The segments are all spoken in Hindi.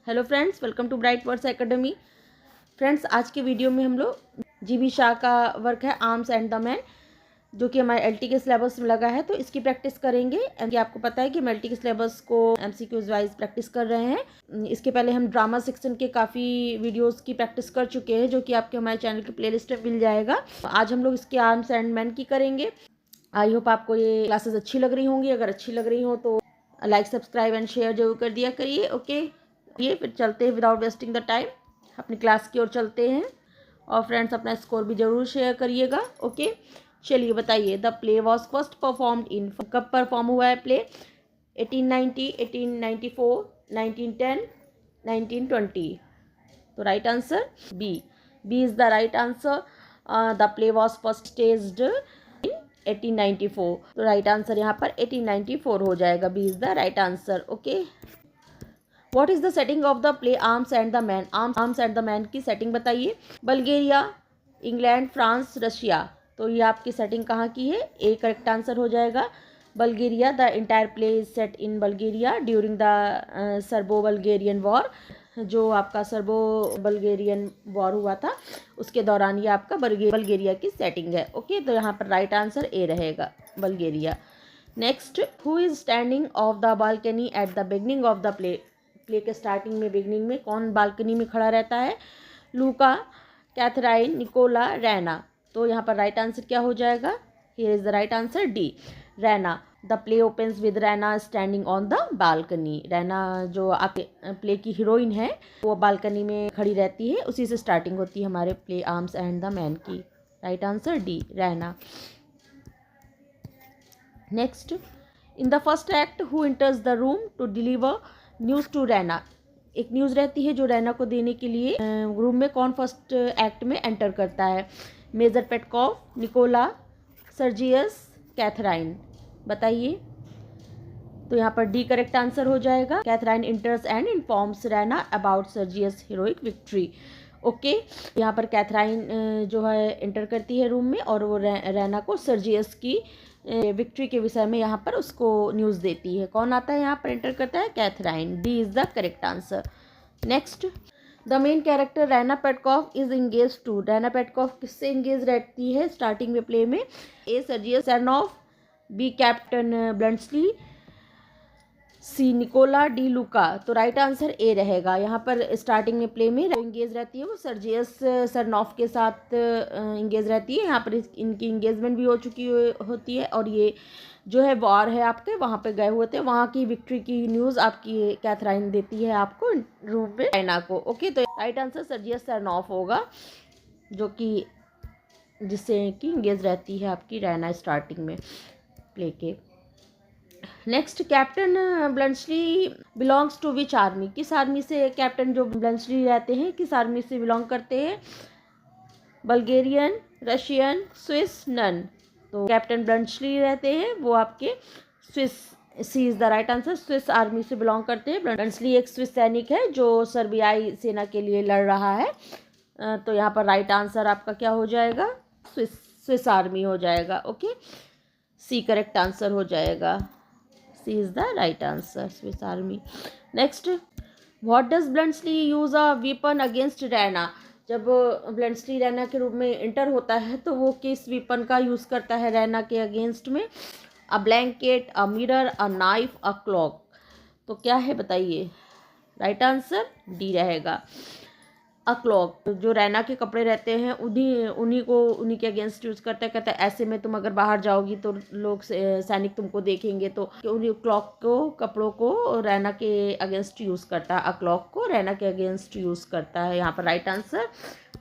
Hello friends, welcome to Bright Words Academy. Friends, आज के वीडियो में हम लोग जीबी शाह का वर्क है आर्म्स एंड द मैन, जो कि हमारे एलटी के सिलेबस में लगा है, तो इसकी प्रैक्टिस करेंगे। कि आपको पता है कि हम एलटी के सिलेबस को एमसीक्यूज वाइज प्रैक्टिस कर रहे हैं। इसके पहले हम ड्रामा सेक्शन के काफ़ी वीडियोस की प्रैक्टिस कर चुके हैं, जो कि आपके हमारे चैनल की प्लेलिस्ट में मिल जाएगा। आज हम लोग इसके आर्म्स एंड मैन की करेंगे। आई होप आपको ये क्लासेस अच्छी लग रही होंगी। अगर अच्छी लग रही हो तो लाइक, सब्सक्राइब एंड शेयर जरूर कर दिया करिए। ओके, ये फिर चलते हैं विदाउट वेस्टिंग द टाइम, अपनी क्लास की ओर चलते हैं। और फ्रेंड्स, अपना स्कोर भी जरूर शेयर करिएगा। ओके, चलिए बताइए। The play was first performed in, कब परफॉर्म हुआ है प्ले? 1890, 1894, 1910, 1920। तो right answer B is the right answer. The play was first staged in 1894। तो राइट आंसर यहाँ पर 1894 हो जाएगा। B is the right answer. Okay, what is the setting of the play arms and the Man? Arms and the Man की सेटिंग बताइए। Bulgaria, England, France, Russia. तो ये आपकी सेटिंग कहाँ की है? ए करेक्ट आंसर हो जाएगा। Bulgaria, the entire play is set in Bulgaria during the Serbo Bulgarian war. जो आपका सर्बो बल्गेरियन वॉर हुआ था, उसके दौरान ये आपका बल्गेरिया की सेटिंग है। ओके, तो यहाँ पर राइट आंसर ए रहेगा, Bulgaria. Next, who is standing of the balcony eight the beginning of the play? Play के स्टार्टिंग में, बिगनिंग में कौन बालकनी में खड़ा रहता है? Louka, Catherine, Nicola, Raina. तो यहाँ पर राइट आंसर क्या हो जाएगा? Here is the right answer D, Raina. The play opens with Raina standing on the balcony. Raina जो आपके प्ले की हीरोइन है, वो बालकनी में खड़ी रहती है, उसी से स्टार्टिंग होती है हमारे play arms and the Man की। Right answer D, Raina. Next, in the first act who enters the room to deliver news to Raina? एक न्यूज़ रहती है जो रैना को देने के लिए रूम में कौन फर्स्ट एक्ट में एंटर करता है? Major Petkoff, Nicola, Sergius, Catherine. बताइए। तो यहाँ पर डी करेक्ट आंसर हो जाएगा। Catherine enters and informs Raina about Sergius heroic victory. Okay, यहाँ पर कैथराइन जो है एंटर करती है रूम में, और वो रैना को सर्जियस की विक्ट्री के विषय में यहाँ पर उसको न्यूज़ देती है। कौन आता है यहाँ पर एंटर करता है? Catherine. D is the correct answer. Next, the main character Raina Petkoff is engage to. Raina Petkoff किससे इंगेज रहती है स्टार्टिंग में प्ले में? A Sergius Saranoff, B captain Bluntschli, C Nicola, D Louka. तो राइट आंसर ए रहेगा। यहाँ पर स्टार्टिंग में प्ले में इंगेज रहती है वो सर्जियस सरनॉफ के साथ इंगेज रहती है। यहाँ पर इनकी इंगेजमेंट भी हो चुकी होती है, और ये जो है वॉर है आपके वहाँ पे गए हुए थे, वहाँ की विक्ट्री की न्यूज़ आपकी कैथराइन देती है आपको रूम में रैना को। ओके, तो राइट आंसर सर्जियस सरनॉफ होगा, जो कि जिससे कि इंगेज रहती है आपकी रैना स्टार्टिंग में प्ले के। Next, captain Bluntschli belongs to which army? किस आर्मी से कैप्टन जो ब्लंचली रहते हैं, किस आर्मी से बिलोंग करते हैं? Bulgarian, Russian, Swiss, none. तो कैप्टन ब्लंचली रहते हैं वो आपके Swiss. C is the right answer, Swiss army से बिलोंग करते हैं। ब्लंचली एक स्विस सैनिक है जो सर्बियाई सेना के लिए लड़ रहा है। तो यहाँ पर राइट आंसर आपका क्या हो जाएगा? स्विस आर्मी हो जाएगा। ओके, सी करेक्ट आंसर हो जाएगा। C is the right answer, Swiss Army. Next, what does Bluntschli use a weapon against Rana? जब ब्लंट्सली रैना के रूप में इंटर होता है तो वो किस वेपन का यूज़ करता है रैना के अगेंस्ट में? A blanket, a mirror, a knife, a clock. तो क्या है बताइए? राइट आंसर डी रहेगा, अ क्लॉक। जो रैना के कपड़े रहते हैं उन्हीं के अगेंस्ट यूज़ करता है। कहता है ऐसे में तुम अगर बाहर जाओगी तो लोग सैनिक तुमको देखेंगे, तो उन्हीं क्लॉक को, कपड़ों को रैना के अगेंस्ट यूज़ करता है। अ क्लॉक को रैना के अगेंस्ट यूज़ करता है। यहाँ पर राइट आंसर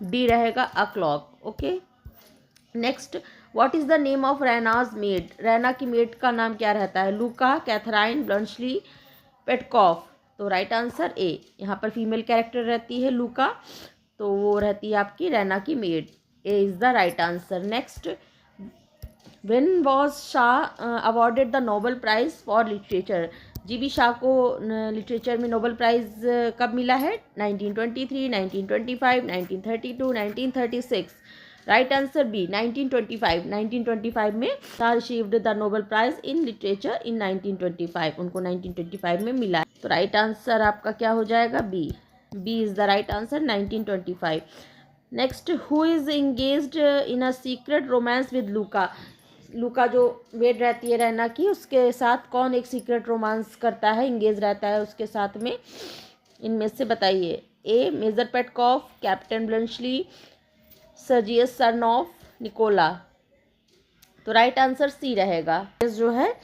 डी रहेगा, a clock. Okay, next, what is the name of Raina's maid? Raina की मेड का नाम क्या रहता है? Louka, Catherine, Bluntschli, Petkoff. तो राइट आंसर ए। यहाँ पर फीमेल कैरेक्टर रहती है लूका, तो वो रहती है आपकी रैना की made. A is the right answer. Next, when was Shah awarded the Nobel prize for literature? GB Shah को लिटरेचर में नोबेल प्राइज़ कब मिला है? 1923, 1925, 1932, 1936। Right answer B 1925। 1925 में received the Nobel prize in literature in 1925, उनको 1925 में मिला। तो राइट आंसर आपका क्या हो जाएगा? B. B is the right answer 1925। Next, who is engaged in a secret romance with Louka. Louka जो वेड रहती है रैना की, उसके साथ कौन एक सीक्रेट रोमांस करता है, इंगेज रहता है उसके साथ में? इनमें से बताइए। A major Petkoff, captain Bluntschli, Sergius Saranoff, Nicola. तो राइट आंसर सी रहेगा। जो है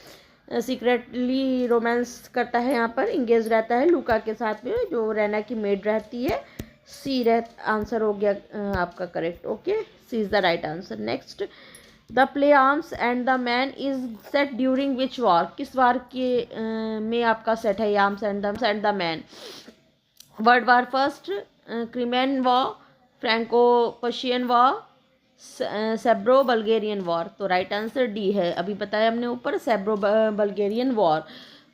सीक्रेटली रोमांस करता है, यहाँ पर इंगेज रहता है लूका के साथ में, जो रैना की मेड रहती है। सी आंसर हो गया आपका correct. Okay, C is the right answer. Next, the play arms and the Man is set during which war. किस वार के में आपका सेट है Arms and the Man? World war first, Crimean war, Franco Persian war, सेब्रो बल्गेरियन वॉर। तो राइट आंसर डी है, अभी बताया हमने ऊपर, सेब्रो Bulgarian war.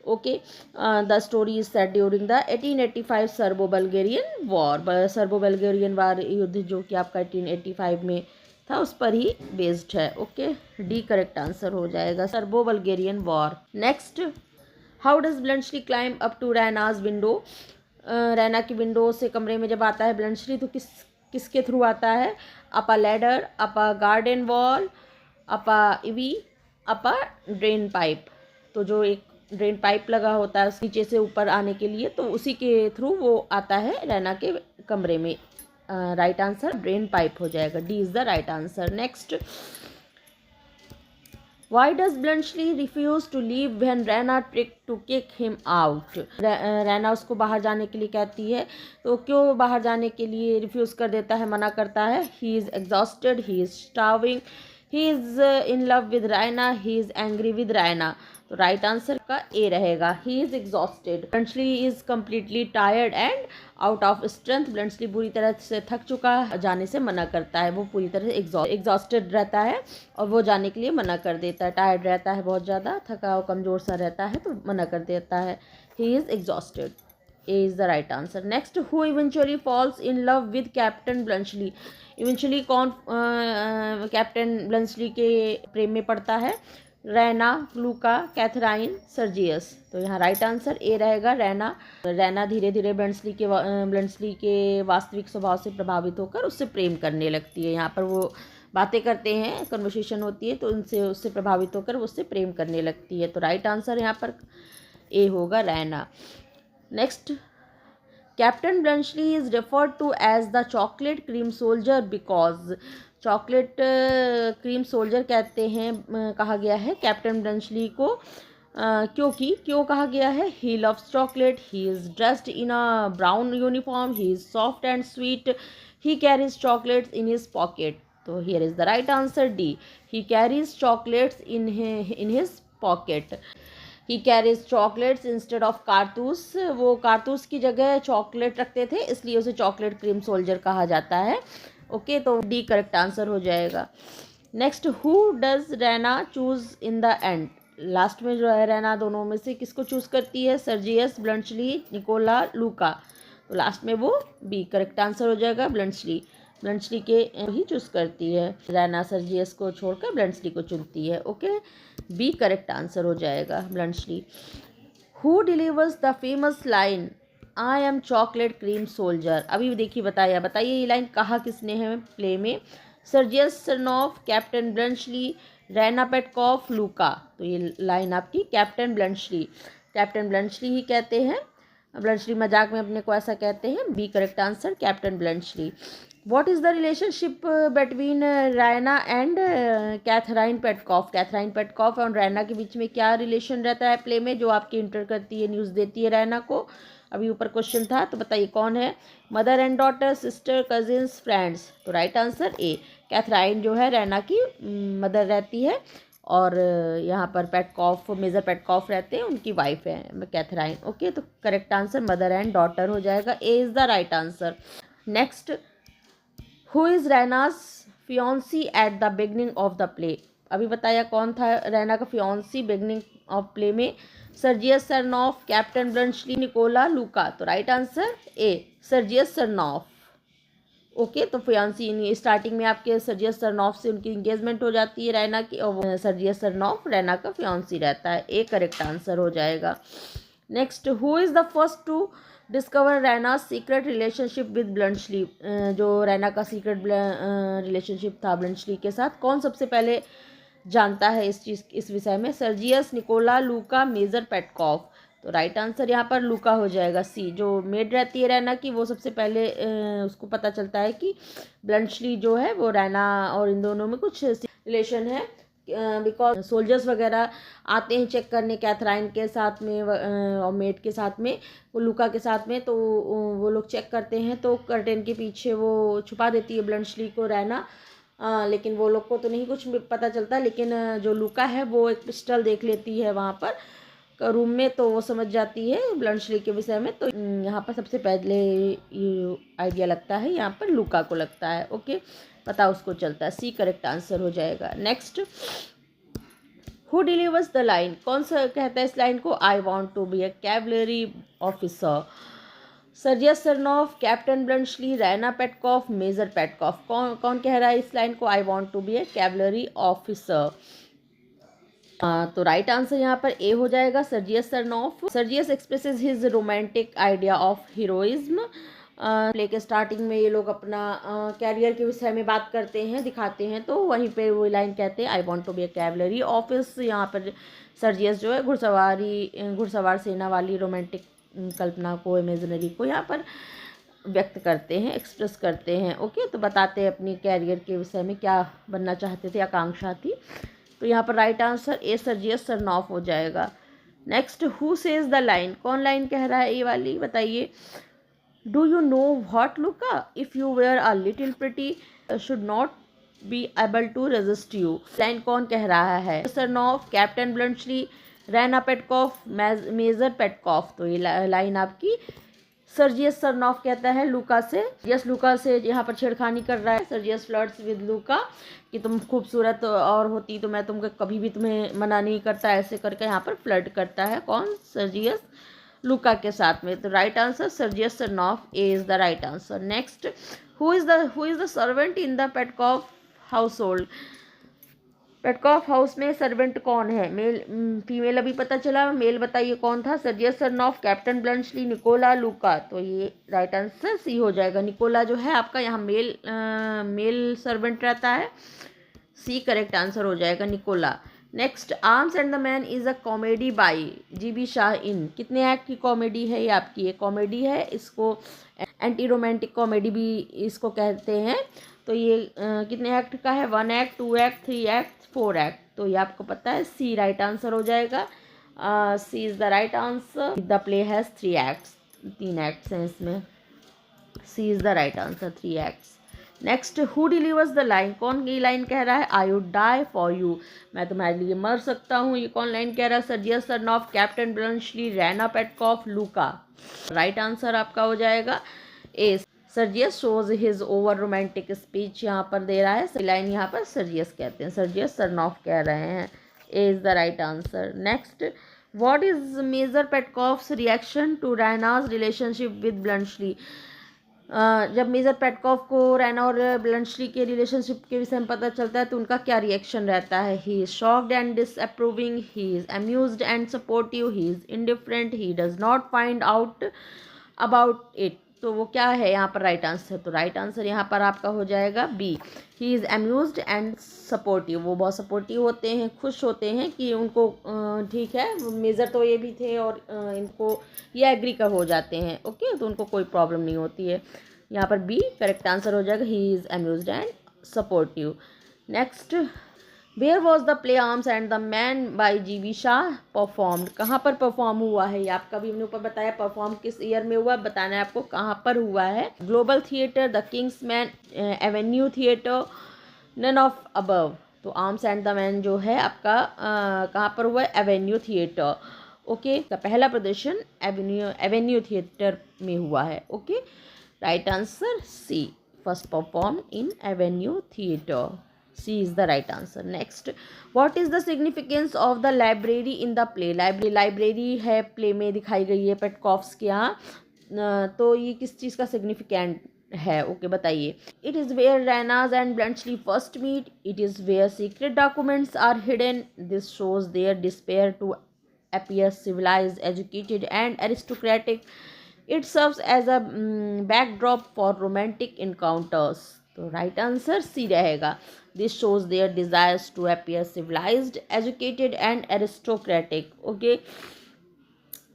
Okay, the story is set during the 1885 Serbo Bulgarian war. Serbo Bulgarian war युद्ध जो कि आपका 1885 में था, उस पर ही बेस्ड है। ओके, डी करेक्ट आंसर हो जाएगा, Serbo Bulgarian war. Next, how does Bluntschli climb up to Raina's window. Raina की विंडो से कमरे में जब आता है ब्लंशली, तो किसके थ्रू आता है? A ladder, a garden wall, a ivy, a drain pipe. तो जो एक ड्रेन पाइप लगा होता है नीचे से ऊपर आने के लिए, तो उसी के थ्रू वो आता है रैना के कमरे में। राइट आंसर ड्रेन पाइप हो जाएगा, D is the right answer. Next, Why does Bluntschli refuse to leave when Rana tried to kick him out? Raina उसको बाहर जाने के लिए कहती है, तो क्यों बाहर जाने के लिए रिफ्यूज़ कर देता है, मना करता है? He is exhausted, he is starving, he is in love with Raina, he is angry with Raina। तो राइट आंसर का ए रहेगा, he is exhausted. Bluntschli is completely tired and out of strength. Bluntschli बुरी तरह से थक चुका है, जाने से मना करता है, वो पूरी तरह से एग्जॉस्टेड रहता है और वो जाने के लिए मना कर देता है। टायर्ड रहता है, बहुत ज़्यादा थका और कमज़ोर सा रहता है, तो मना कर देता है। He is exhausted, A is the right answer. Next, who eventually falls in love with captain Bluntschli. Eventually कौन कैप्टन ब्लंशली के प्रेम में पड़ता है? रैना, लूका, कैथराइन, सर्जियस। तो यहाँ राइट आंसर ए रहेगा, रैना। रैना धीरे धीरे ब्लंशली के वास्तविक स्वभाव से प्रभावित होकर उससे प्रेम करने लगती है। यहाँ पर वो बातें करते हैं, कन्वर्सेशन होती है, तो उससे प्रभावित होकर वो उससे प्रेम करने लगती है। तो राइट आंसर यहाँ पर ए होगा, Raina. Next, captain Bluntschli is referred to as the chocolate cream soldier because. Chocolate cream soldier कहते हैं, कहा गया है कैप्टन ब्लंशली को, क्योंकि क्यों कहा गया है? He loves chocolate, he is dressed in a brown uniform, he is soft and sweet, he carries chocolates in his pocket. तो here is the right answer D, he carries chocolates in his pocket. He carries chocolates instead of कारतूस। वो कारतूस की जगह चॉकलेट रखते थे, इसलिए उसे चॉकलेट क्रीम सोल्जर कहा जाता है। ओके, तो डी करेक्ट आंसर हो जाएगा। Next, who does Raina choose in the end. Last में जो है रैना दोनों में से किसको चूज करती है? Sergius, Bluntschli, Nicola, Louka. तो लास्ट में वो बी करेक्ट आंसर हो जाएगा, ब्लंशली। ब्लंशली के ही चूज करती है, रैना सर्जियस को छोड़कर ब्लंशली को चुनती है। ओके, बी करेक्ट आंसर हो जाएगा, Bluntschli. Who delivers the famous line I am chocolate cream soldier. अभी देखिए, बताइए ये लाइन कहा किसने है प्ले में? Sergius Saranoff, captain Bluntschli, Raina Petkoff, Louka. तो ये लाइन आपकी कैप्टन ब्लंशली ही कहते हैं। ब्लंशली मजाक में अपने को ऐसा कहते हैं। B correct answer, captain Bluntschli. What is the relationship between Raina and Catherine Petkoff. Catherine Petkoff और रैना के बीच में क्या रिलेशन रहता है प्ले में, जो आपकी इंटर करती है, न्यूज़ देती है रैना को? अभी ऊपर क्वेश्चन था, तो बताइए कौन है? Mother and daughter, sister, cousins, friends. तो राइट आंसर ए, कैथराइन जो है रैना की मदर रहती है, और यहाँ पर पेटकॉफ, मेजर पेटकॉफ रहते हैं, उनकी वाइफ है कैथराइन। ओके, तो correct answer mother and daughter हो जाएगा, A is the right answer. Next, who is Raina's fiance at the beginning of the play. अभी बताया कौन था रैना का फियोंसी बिगनिंग ऑफ प्ले में? Sergius Saranoff, captain Bluntschli, Nicola, Louka. तो right answer A, Sergius Saranoff. Okay तो फियांसी स्टार्टिंग में आपके सर्जियस सरनॉफ से उनकी इंगेजमेंट हो जाती है रैना की, और सर्जियस सरनॉफ रैना का फियांसी रहता है। ए करेक्ट आंसर हो जाएगा। Next, who is the first to discover Raina secret relationship with Bluntschli. जो रैना का सीक्रेट रिलेशनशिप था ब्लंचली के साथ, कौन सबसे पहले जानता है इस विषय में? सर्जियस, निकोला, लूका, मेजर पेटकॉफ। तो राइट आंसर यहाँ पर लूका हो जाएगा, सी। जो मेड रहती है रैना की, वो सबसे पहले उसको पता चलता है कि ब्लंचली जो है वो रैना और इन दोनों में कुछ रिलेशन है, बिकॉज सोल्जर्स वगैरह आते हैं चेक करने कैथराइन के साथ में और मेड के साथ में, वो लूका के साथ में। तो वो लोग चेक करते हैं तो कर्टेन के पीछे वो छुपा देती है ब्लंचली को रैना, लेकिन वो लोग को तो नहीं कुछ भी चलता। लेकिन जो लूका है वो एक पिस्टल देख लेती है वहाँ पर रूम में, तो वो समझ जाती है ब्लंचली के विषय में। तो यहाँ पर सबसे पहले ये आइडिया लगता है यहाँ पर लूका को लगता है। ओके, पता उसको चलता है, सी करेक्ट आंसर हो जाएगा। Next, who delivers the line, कौन सा कहता है इस लाइन को? I want to be a cavalry officer. Sergius Saranoff, captain Bluntschli, Raina Petkoff, major Petkoff. कौन कौन कह रहा है इस लाइन को? I want to be a cavalry officer. तो राइट आंसर यहाँ पर ए हो जाएगा, Sergius Saranoff. Sergius expresses his romantic idea of heroism. Play के स्टार्टिंग में ये लोग अपना कैरियर के विषय में बात करते हैं, दिखाते हैं, तो वहीं पे वो लाइन कहते हैं I want to be a cavalry office. यहाँ पर सर्जियस जो है घुड़सवार सेना वाली रोमांटिक कल्पना को, इमेजिनरी को यहाँ पर व्यक्त करते हैं, एक्सप्रेस करते हैं। ओके, तो बताते हैं अपनी कैरियर के विषय में क्या बनना चाहते थे, आकांक्षा थी। तो यहाँ पर right answer A Sergius Saranoff हो जाएगा। Next, who says the line, कौन लाइन कह रहा है ये वाली, बताइए। Do you know what Louka, if you were a little pretty should not be able to resist you. Line कौन कह रहा है? Saranoff, captain Bluntschli, Raina Petkoff, major Petkoff. तो ये लाइन आपकी सर्जियस सरनॉफ कहता है लूका से। यस, लूका से यहाँ पर छेड़खानी कर रहा है। सर्जियस फ्लर्ट्स विद लूका कि तुम खूबसूरत और होती तो मैं तुमको कभी भी तुम्हें मना नहीं करता, ऐसे करके यहाँ पर फ्लर्ट करता है। कौन? सर्जियस लूका के साथ में। तो right answer Sergius Saranoff, A is the right answer. Next, who is the servant in the Petkoff household. Petkoff house में सर्वेंट कौन है? मेल फीमेल अभी पता चला, मेल बताइए कौन था? Sergius Saranoff, captain Bluntschli, Nicola, Louka. तो ये राइट आंसर सी हो जाएगा। निकोला जो है आपका यहाँ मेल सर्वेंट रहता है, सी करेक्ट आंसर हो जाएगा, Nicola. Next, arms and the man is a comedy by GB Shaw in. कितने एक्ट की कॉमेडी है ये आपकी? ये कॉमेडी है, इसको एंटी रोमांटिक कॉमेडी भी इसको कहते हैं। तो ये कितने एक्ट का है? 1 एक्ट, 2 एक्ट, 3 एक्ट, 4 एक्ट। तो ये आपको पता है, सी राइट आंसर हो जाएगा। C is the right answer. The play has 3 acts, 3 acts हैं इसमें। C is the right answer, 3 acts. Next, who delivers the line, कौन ये लाइन कह रहा है? I would die for you, मैं तुम्हारे लिए मर सकता हूँ। ये कौन लाइन कह रहा है? Sergius Saranoff, captain Bluntschli, Raina Petkoff, Louka. Right answer आपका हो जाएगा A. Sergius shows his over romantic speech यहाँ पर दे रहा है, लाइन यहाँ पर सर्जियस कहते हैं, सर्जियस सरनॉफ कह रहे हैं। A is the right answer. Next, what is major Petkoff's reaction to Raina's relationship with Bluntschli. जब मेजर पेटकॉफ को रैना और ब्लंचली के रिलेशनशिप के विषय में पता चलता है तो उनका क्या रिएक्शन रहता है? He is shocked and disapproving, he is amused and supportive, he is indifferent, he does not find out about it. तो वो क्या है यहाँ पर राइट आंसर? तो राइट आंसर यहाँ पर आपका हो जाएगा B. He is amused and supportive, वो बहुत सपोर्टिव होते हैं, खुश होते हैं कि उनको ठीक है, मेजर तो ये भी थे और इनको ये एग्री कर हो जाते हैं। ओके, तो उनको कोई प्रॉब्लम नहीं होती है। यहाँ पर बी करेक्ट आंसर हो जाएगा, he is amused and supportive. Next, where was the play arms and the man by GB Shaw performed. कहाँ पर परफॉर्म हुआ है ये आपका भी हमने ऊपर बताया, परफॉर्म किस ईयर में हुआ बताना है आपको, कहाँ पर हुआ है। Global theatre, the kings man, avenue theatre, none of above. तो आर्म्स एंड द मैन जो है आपका कहाँ पर हुआ है? Avenue theatre. ओके, का पहला प्रदर्शन एवेन्यू थिएटर में हुआ है। Okay, right answer C, first perform in avenue theatre, C is the right answer. Next, what is the significance of the library in the play. Library है प्ले में दिखाई गई है पेटकॉफ्स के यहाँ, तो ये किस चीज़ का सिग्निफिकेंट है। ओके बताइए। It is where Raina's and Bluntschli first meet, it is where secret documents are hidden, this shows their despair to appear civilized, educated and aristocratic. It serves as a backdrop for romantic encounters. तो राइट आंसर सी रहेगा। This shows their desires to appear civilized, educated and aristocratic. Okay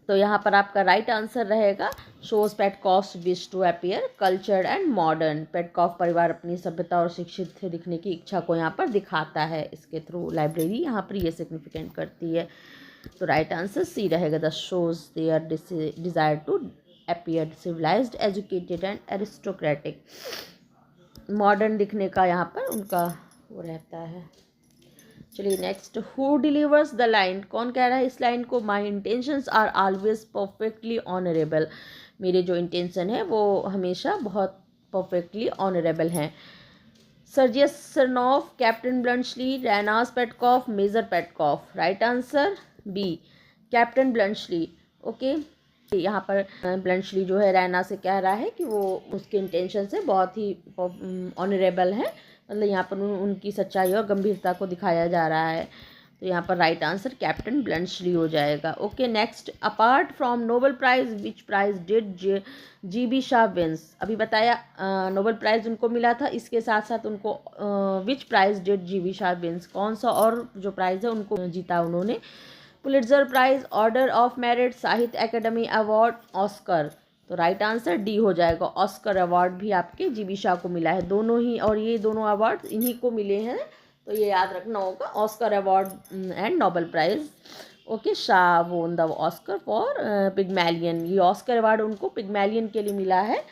तो यहाँ पर आपका राइट आंसर रहेगा shows Petkoff's wish to appear cultured and modern. Petkoff परिवार अपनी सभ्यता और शिक्षित दिखने की इच्छा को यहाँ पर दिखाता है इसके थ्रू। लाइब्रेरी यहाँ पर ये सिग्निफिकेंट करती है। तो राइट आंसर सी रहेगा। The shows their desire to appear civilized, educated and aristocratic. Modern दिखने का यहाँ पर उनका वो रहता है। चलिए next, who delivers the line, कौन कह रहा है इस लाइन को? My intentions are always perfectly honourable, मेरे जो इंटेंशन है वो हमेशा बहुत परफेक्टली ऑनरेबल हैं। Sergius Saranoff, captain Bluntschli, Raina's Petkoff, major Petkoff. Right answer B, captain Bluntschli. Okay यहाँ पर ब्लंचली जो है रैना से कह रहा है कि वो उसके इंटेंशन से बहुत ही ऑनरेबल है, मतलब यहाँ पर उनकी सच्चाई और गंभीरता को दिखाया जा रहा है। तो यहाँ पर राइट आंसर कैप्टन ब्लंचली हो जाएगा। Okay next, apart from Nobel prize which prize did GB Shaw wins, अभी बताया नोबेल प्राइज़ उनको मिला था, इसके साथ साथ उनको which prize did GB Shaw wins, कौन सा और जो प्राइज़ है उनको जीता उन्होंने? Pulitzer prize, order of merit, Sahitya Akademi award, Oscar. तो राइट आंसर डी हो जाएगा। ऑस्कर अवार्ड भी आपके GB शाह को मिला है, दोनों ही, और ये दोनों अवार्ड इन्हीं को मिले हैं, तो ये याद रखना होगा। Oscar award and Nobel prize. Okay Shaw won the Oscar for पिग्मैलियन, ये ऑस्कर अवार्ड उनको पिग्मैलियन के लिए मिला है,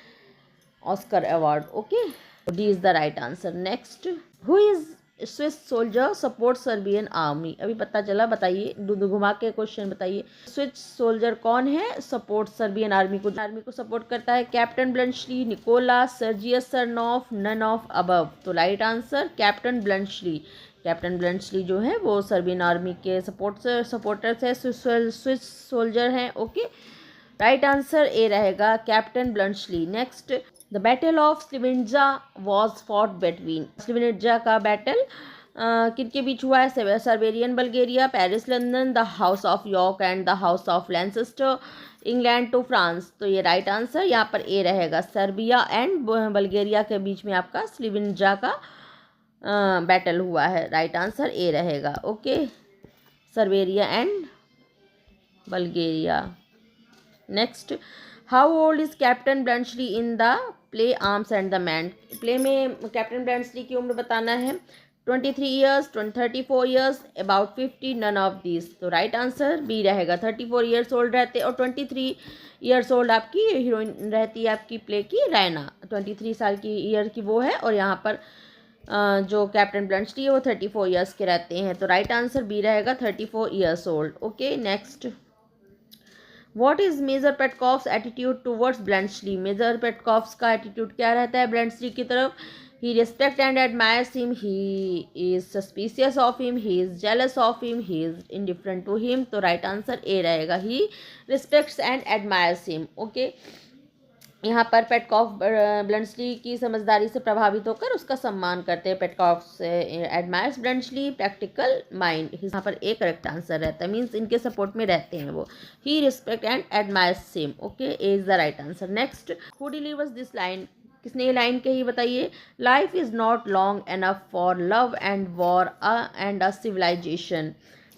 Oscar award. Okay D is the right answer. Next, who is Swiss soldier support Serbian army, अभी पता चला, बताइए, घुमा के क्वेश्चन बताइए। स्विस सोल्जर कौन है सपोर्ट सर्बियन आर्मी को सपोर्ट करता है? Captain Bluntschli, Nicola, Sergius Saranoff, none of above. तो right answer captain Bluntschli. Captain Bluntschli जो है वो सर्बियन आर्मी के सपोर्टर्स है, स्विस सोल्जर हैं। ओके राइट आंसर ए रहेगा, captain Bluntschli. Next, the battle of Slivnitza was fought between, Slivnitza का बैटल किनके बीच हुआ है? Servian Bulgaria, Paris London, the house of York and the house of Lancaster, England to France. तो ये राइट आंसर यहाँ पर ए रहेगा, सर्बिया एंड बल्गेरिया के बीच में आपका स्लिवेंजा का बैटल हुआ है। राइट आंसर ए रहेगा। Okay Servia and Bulgaria. Next, how old is captain Bluntschli in the play arms and the man, play में कैप्टन ब्लंचली की उम्र बताना है। 23 years, 34 years, about 50, none of this. तो राइट आंसर बी रहेगा, 34 ईयर्स ओल्ड रहते और 23 ईयर्स ओल्ड आपकी हीरोइन रहती है आपकी प्ले की रैना, 23 साल की ईयर की वो है, और यहाँ पर जो कैप्टन ब्लंचली है वो 34 ईयर्स के रहते हैं। तो राइट आंसर बी रहेगा, 34 years old. Okay next, what is major Petkoff's attitude towards Bluntschli, major Petkoff's का एटीट्यूड क्या रहता है ब्लंचली की तरफ? He respect and admires him, he is suspicious of him, he is jealous of him, he is indifferent to him. तो राइट आंसर ए रहेगा, he respects and admires him. Okay यहाँ पर पेटकॉफ ब्लंचली की समझदारी से प्रभावित होकर उसका सम्मान करते हैं। पेटकॉफ एडमायर्स ब्लंचली, प्रैक्टिकल माइंड, यहाँ पर एक करेक्ट आंसर रहता है, मीन्स इनके सपोर्ट में रहते हैं वो। He respect and admires same. Okay A is the right answer. Next, who delivers this line, किसने ये लाइन कही बताइए? Life is not long enough for love and war and a civilization.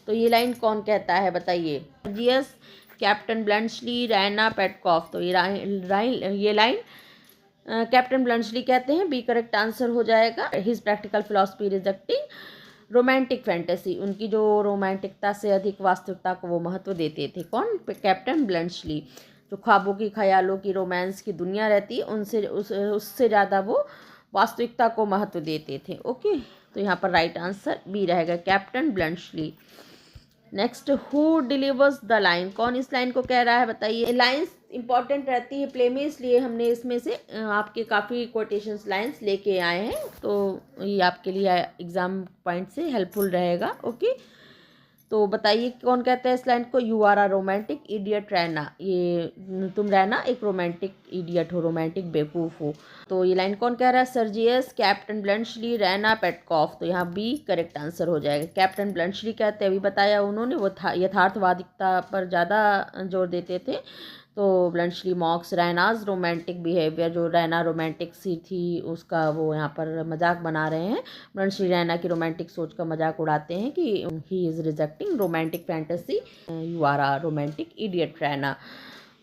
तो ये लाइन कौन कहता है बताइए? GS, captain Bluntschli, Raina, Petkoff. तो ये लाइन कैप्टन ब्लंचली कहते हैं, बी करेक्ट आंसर हो जाएगा। His practical philosophy rejecting romantic fantasy, उनकी जो रोमांटिकता से अधिक वास्तविकता को वो महत्व देते थे। कौन? Captain Bluntschli. जो ख्वाबों की, ख्यालों की, रोमांस की दुनिया रहती है उससे ज़्यादा वो वास्तविकता को महत्व देते थे। ओके तो यहाँ पर राइट आंसर बी रहेगा, captain Bluntschli. Next, who delivers the line, कौन इस लाइन को कह रहा है बताइए? लाइन्स इंपॉर्टेंट रहती है प्ले में, इसलिए हमने इसमें से आपके काफ़ी कोटेशंस लाइन्स लेके आए हैं, तो ये आपके लिए एग्ज़ाम पॉइंट से हेल्पफुल रहेगा। ओके तो बताइए कौन कहते हैं इस लाइन को, you are a romantic idiot Raina, ये तुम रैना एक रोमांटिक इडियट हो, रोमांटिक बेवकूफ़ हो। तो ये लाइन कौन कह रहा है, Sergius, captain Bluntschli, Raina, Petkoff. तो यहाँ बी करेक्ट आंसर हो जाएगा। कैप्टन ब्लंशली कहते हैं, अभी बताया उन्होंने, वो यथार्थवादिकता पर ज़्यादा जोर देते थे। तो ब्लंशली मॉक्स रैनाज रोमांटिक बिहेवियर, जो रैना रोमांटिक सी थी उसका वो यहाँ पर मजाक बना रहे हैं। ब्लंशली रैना की रोमांटिक सोच का मजाक उड़ाते हैं कि he is rejecting romantic fantasy, you are a romantic idiot Raina.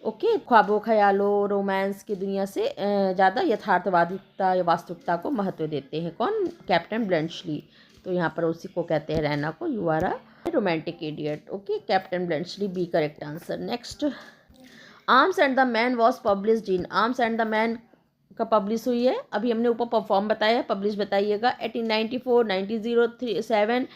Okay, ख्वाबों ख्यालों रोमांस की दुनिया से ज़्यादा यथार्थवादिकता या वास्तविकता को महत्व देते हैं। कौन, कैप्टन ब्लंशली। तो यहाँ पर उसी को कहते हैं रैना को, you are a romantic idiot. Okay, captain Bluntschli B correct answer. Next, arms and the man was published in, arms and the man का पब्लिश हुई है, अभी हमने ऊपर परफॉर्म बताया है, पब्लिश बताइएगा। 1894, 1907,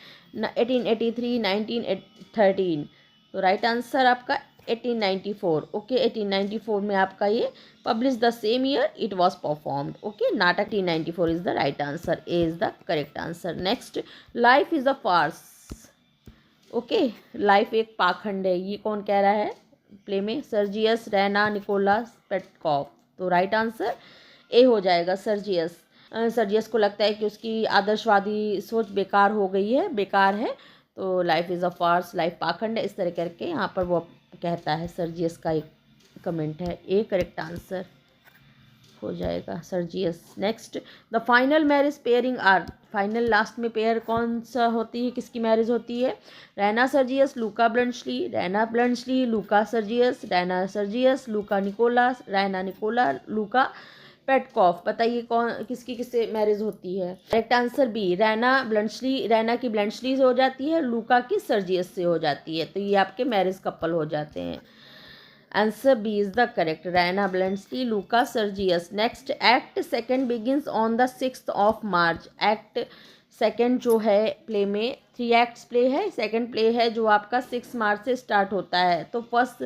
1883, 1913। तो राइट आंसर आपका 1894। ओके, 1894 में आपका ये publish, the same year it was performed. Okay, नाटक 1894 is the right answer, A is the correct answer. Next, life is a farce. Okay, life एक पाखंड है, ये कौन कह रहा है प्ले में, सर्जियस, रैना, निकोलस, पेटकॉफ। तो राइट आंसर ए हो जाएगा, सर्जियस। सर्जियस को लगता है कि उसकी आदर्शवादी सोच बेकार हो गई है, बेकार है, तो life is a farce, life पाखंड है, इस तरह करके यहाँ पर वो कहता है। सर्जियस का एक कमेंट है, ए करेक्ट आंसर हो जाएगा, Sergius. Next, the final marriage pairing are, final last में पेयर कौन सा होती है, किसकी मैरिज होती है, Raina Sergius, Louka Bluntschli, Raina Bluntschli, Louka Sergius, Raina Sergius, Louka Nicola, Raina Nicola, Louka Petkoff. बताइए कौन, किसकी किससे मैरिज होती है। Correct answer B, Raina Bluntschli, Raina की ब्लंशली से हो जाती है, लूका की सर्जियस से हो जाती है, तो ये आपके मैरिज कपल हो जाते हैं। Answer B is the correct, Raina Bluntschli, Louka Sergius. Next, act second begins on the 6th of March। Act second जो है प्ले में 3 एक्ट्स प्ले है, सेकेंड प्ले है जो आपका 6 मार्च से स्टार्ट होता है। तो फर्स्ट,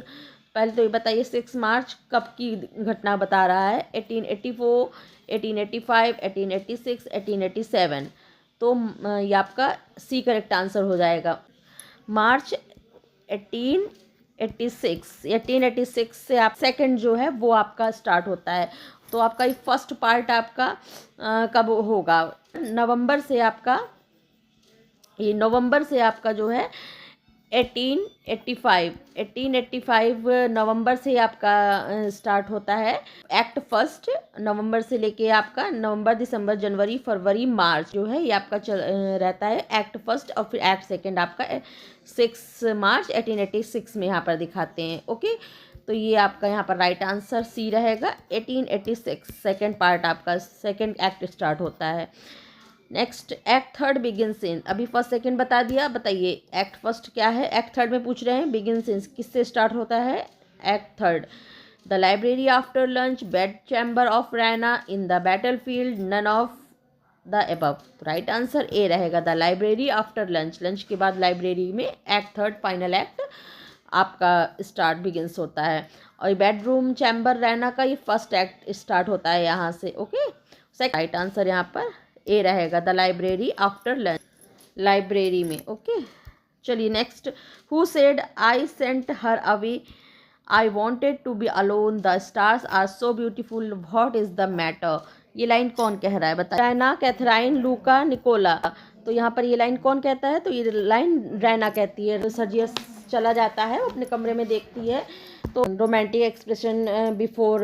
पहले तो ये बताइए 6 मार्च कब की घटना बता रहा है, 1884, 1885, 1886, 1887। तो ये आपका सी करेक्ट आंसर हो जाएगा, मार्च 1886 से आप सेकंड जो है वो आपका स्टार्ट होता है। तो आपका ये फर्स्ट पार्ट आपका कब होगा, नवंबर से आपका, ये नवंबर से आपका जो है 1885 नवंबर से आपका स्टार्ट होता है। एक्ट फर्स्ट नवंबर से लेके आपका नवंबर, दिसंबर, जनवरी, फरवरी, मार्च जो है ये आपका रहता है एक्ट फर्स्ट, और फिर एक्ट सेकंड आपका 6 मार्च 1886 में यहाँ पर दिखाते हैं। ओके, तो ये आपका यहाँ पर राइट आंसर सी रहेगा, 1886 सेकेंड पार्ट आपका, सेकेंड एक्ट स्टार्ट होता है। नेक्स्ट, एक्ट थर्ड बिगिन्स इन, अभी फर्स्ट सेकंड बता दिया, बताइए एक्ट फर्स्ट क्या है, एक्ट थर्ड में पूछ रहे हैं, बिगिन्स इन किससे स्टार्ट होता है, act third, the library after lunch, bed chamber of Raina, in the battle field, none of the above. Right answer A रहेगा, the library after lunch, lunch के बाद लाइब्रेरी में एक्ट थर्ड फाइनल एक्ट आपका स्टार्ट बिगिन्स होता है। और बेडरूम चैम्बर रैना का ये फर्स्ट एक्ट स्टार्ट होता है यहाँ से। ओके, राइट आंसर यहाँ पर ए रहेगा, the library after lunch, library में। ओके, चलिए next, who said I sent her away, I wanted to be alone, the stars are so beautiful, what is the matter. ये लाइन कौन कह रहा है बताइए, रैना, कैथराइन, लूका, निकोला। तो यहाँ पर ये लाइन कौन कहता है, तो ये लाइन रैना कहती है। सर्जियस चला जाता है, अपने कमरे में देखती है, तो romantic expression before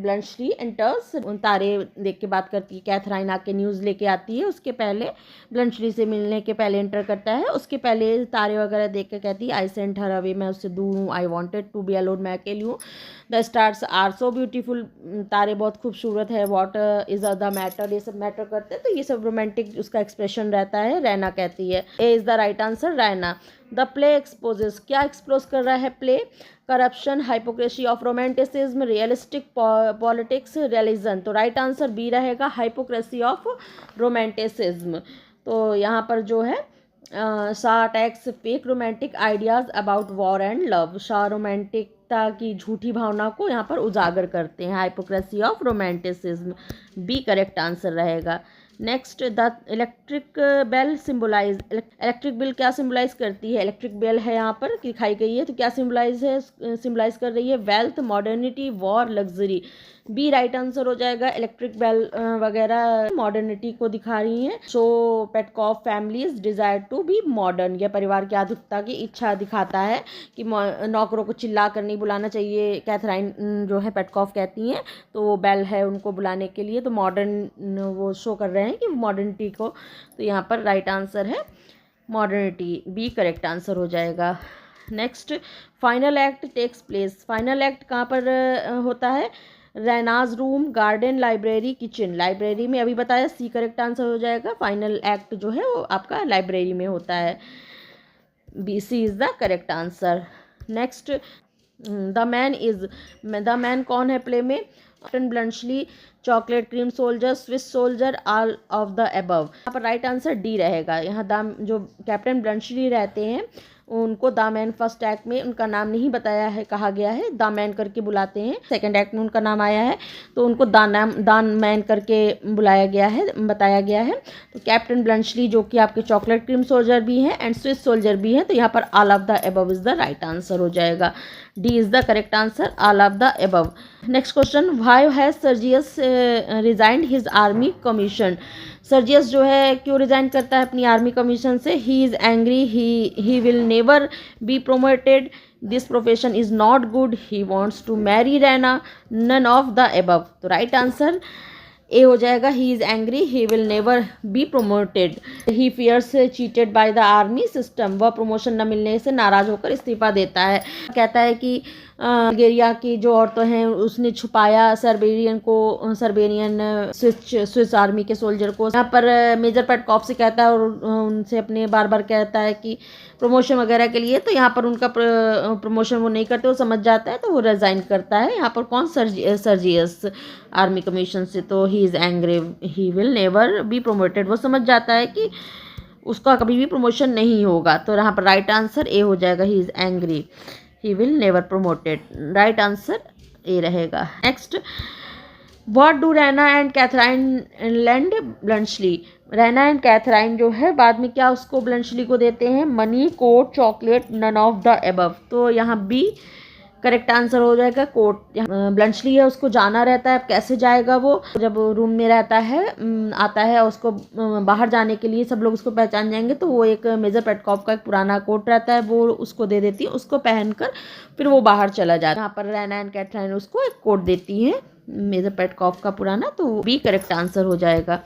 Bluntschli enters, तारे देख के बात करती है। कैथराइन आके न्यूज़ लेके आती है, उसके पहले ब्लंशली से मिलने के पहले एंटर करता है, उसके पहले तारे वगैरह देख के कहती है आई सेंट हर अवे, मैं उससे दूर हूँ, I wanted to be alone, मैं अकेली हूँ, the stars are so beautiful, तारे बहुत खूबसूरत है, वॉट इज द मैटर, ये सब मैटर करते हैं, तो ये सब रोमांटिक उसका एक्सप्रेशन रहता है, रैना कहती है। A is the right answer, Raina. The play exposes, क्या एक्सपोज कर रहा है play, corruption, hypocrisy of romanticism, realistic politics, religion. तो राइट आंसर बी रहेगा, हाइपोक्रेसी ऑफ रोमांटिसिज्म। तो यहाँ पर जो है Shaw attacks fake romantic ideas about war and love, Shaw रोमांटिकता की झूठी भावना को यहाँ पर उजागर करते हैं, hypocrisy of romanticism, B correct answer रहेगा। Next, the electric bell symbolise, electric bell क्या सिम्बोलाइज करती है? इलेक्ट्रिक बेल है यहाँ पर दिखाई गई है, तो क्या सिम्बोलाइज कर रही है? Wealth, modernity, war, luxury. B right answer हो जाएगा। इलेक्ट्रिक बेल वगैरह मॉडर्निटी को दिखा रही हैं। So Petkoff family's desire to be modern, यह परिवार की आधुनिकता की इच्छा दिखाता है कि नौकरों को चिल्ला कर नहीं बुलाना चाहिए, कैथराइन जो है पेटकॉफ कहती हैं। तो वो बेल है उनको बुलाने के लिए, तो मॉडर्न वो शो कर रहे हैं कि मॉडर्निटी को। तो यहाँ पर राइट आंसर है मॉडर्निटी, बी करेक्ट आंसर हो जाएगा। Next, final act takes place. Final act कहाँ पर होता है? Raina's room, garden, library, kitchen. Library में अभी बताया, सी करेक्ट आंसर हो जाएगा। फाइनल एक्ट जो है वो आपका लाइब्रेरी में होता है, B C is the correct answer. Next, the man कौन है प्ले में? Captain Bluntschli, chocolate cream soldier, Swiss soldier, all of the above. यहाँ पर राइट आंसर डी रहेगा। यहाँ जो कैप्टन ब्लंशली रहते हैं उनको द मैन फर्स्ट एक्ट में उनका नाम नहीं बताया है, कहा गया है द मैन करके बुलाते हैं। सेकंड एक्ट में उनका नाम आया है तो उनको द मैन करके बुलाया गया है, बताया गया है। तो कैप्टन ब्लंशली जो कि आपके चॉकलेट क्रीम सोल्जर भी हैं एंड स्विस सोल्जर भी हैं, तो यहाँ पर all of the above is the right answer हो जाएगा। D is the correct answer, all of the above. Next question, why has Sergius resigned his army commission. Sergius जो है क्यों रिजाइन करता है अपनी आर्मी कमीशन से? He is angry, he will never be promoted, this profession is not good, he wants to marry Raina, none of the above. तो राइट आंसर ए हो जाएगा, he is angry, he will never be promoted, he fears cheated by the army system. वह प्रमोशन न मिलने से नाराज होकर इस्तीफा देता है। कहता है कि बल्गेरिया की जो औरतें हैं उसने छुपाया सर्बेरियन स्विस आर्मी के सोल्जर को। यहाँ पर मेजर पेटकॉफ से कहता है और उनसे अपने बार बार कहता है कि प्रमोशन वगैरह के लिए, तो यहाँ पर उनका प्रमोशन वो नहीं करते, वो समझ जाता है तो वो रिजाइन करता है। यहाँ पर कौन? सर्जियस आर्मी कमीशन से। तो ही is angry, he will never be promoted, वो समझ जाता है कि उसका कभी भी प्रमोशन नहीं होगा। तो यहाँ पर राइट आंसर ए हो जाएगा, he is angry, he will never promoted, right answer A रहेगा। Next, what do Raina and Catherine land Bluntschli. Raina and Catherine जो है बाद में क्या उसको ब्लंशली को देते हैं? Money, coat, chocolate, none of the above. तो यहाँ बी करेक्ट आंसर हो जाएगा, कोट। ब्लंशली है उसको जाना रहता है, अब कैसे जाएगा वो? जब रूम में रहता है आता है उसको बाहर जाने के लिए सब लोग उसको पहचान जाएंगे, तो वो एक मेजर पेटकॉफ का एक पुराना कोट रहता है वो उसको दे देती है, उसको पहनकर फिर वो बाहर चला जाता है। यहाँ पर रैना एंड कैथराइन उसको एक कोट देती है मेजर पेटकॉफ का पुराना, तो बी करेक्ट आंसर हो जाएगा।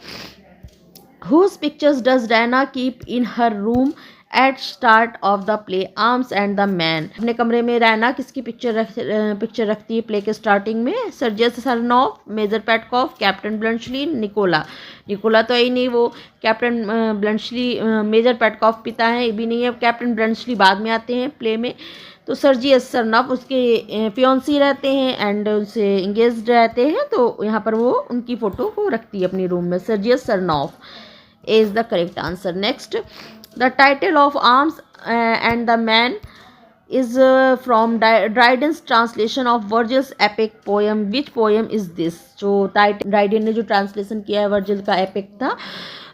Whose pictures does Diana keep in her room at start of the play? Arms and the man. अपने कमरे में रैना किसकी पिक्चर रखती है प्ले के स्टार्टिंग में? Sergius Saranoff, major Petkoff, captain Bluntschli, Nicola. Nicola तो ही नहीं, वो कैप्टन ब्लंशली मेजर पेटकॉफ पिता है, ये भी नहीं है। कैप्टन ब्लंशली बाद में आते हैं प्ले में। तो सर्जियस सरनॉफ उसके फियोंसी रहते हैं एंड उनसे इंगेज्ड रहते हैं, तो यहाँ पर वो उनकी फ़ोटो को रखती है अपनी रूम में। Sergius Saranoff is the correct answer. Next, the title of Arms and the Man is from Dryden's translation of Virgil's epic poem. Which poem is this? जो ड्राइडन ने जो ट्रांसलेशन किया है वर्जिल का एपिक था,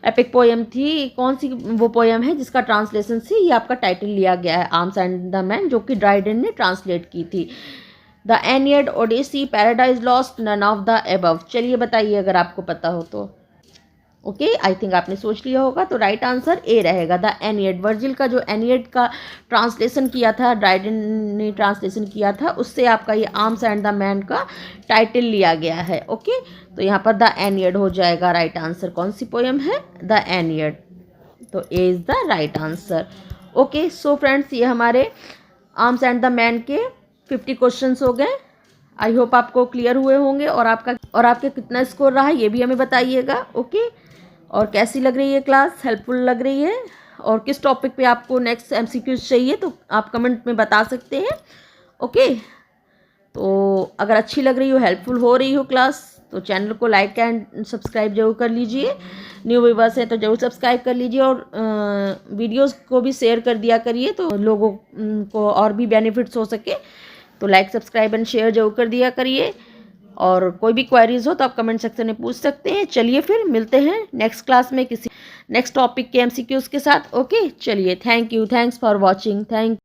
एपिक पोएम थी, कौन सी वो पोएम है जिसका ट्रांसलेशन से ये आपका टाइटल लिया गया है आर्म्स एंड द मैन, जो कि ड्राइडन ने ट्रांसलेट की थी? The Aeneid, Odyssey, Paradise Lost, none of the above. चलिए बताइए अगर आपको पता हो तो। ओके, आई थिंक आपने सोच लिया होगा, तो राइट आंसर ए रहेगा, द एनियड। वर्जिल का जो एनियड का ट्रांसलेशन किया था, ड्राइडन ने ट्रांसलेशन किया था, उससे आपका ये आर्म्स एंड द मैन का टाइटल लिया गया है। ओके, तो यहाँ पर द एनियड हो जाएगा राइट आंसर। कौन सी पोएम है? द एनियड, तो ए is the right answer. Okay, so friends, ये हमारे आर्म्स एंड द मैन के 50 क्वेश्चंस हो गए। आई होप आपको क्लियर हुए होंगे, और आपके कितना स्कोर रहा ये भी हमें बताइएगा। ओके, और कैसी लग रही है क्लास? हेल्पफुल लग रही है? और किस टॉपिक पे आपको नेक्स्ट एमसीक्यूज चाहिए तो आप कमेंट में बता सकते हैं। ओके, तो अगर अच्छी लग रही हो, हेल्पफुल हो रही हो क्लास, तो चैनल को लाइक एंड सब्सक्राइब जरूर कर लीजिए। न्यू व्यूअर्स हैं तो जरूर सब्सक्राइब कर लीजिए, और वीडियोस को भी शेयर कर दिया करिए तो लोगों को और भी बेनिफिट्स हो सके। तो लाइक, सब्सक्राइब एंड शेयर जरूर कर दिया करिए। और कोई भी क्वेरीज हो तो आप कमेंट सेक्शन में पूछ सकते हैं। चलिए फिर मिलते हैं नेक्स्ट क्लास में किसी नेक्स्ट टॉपिक के MCQs के साथ। ओके, चलिए, thank you, thanks for watching, thank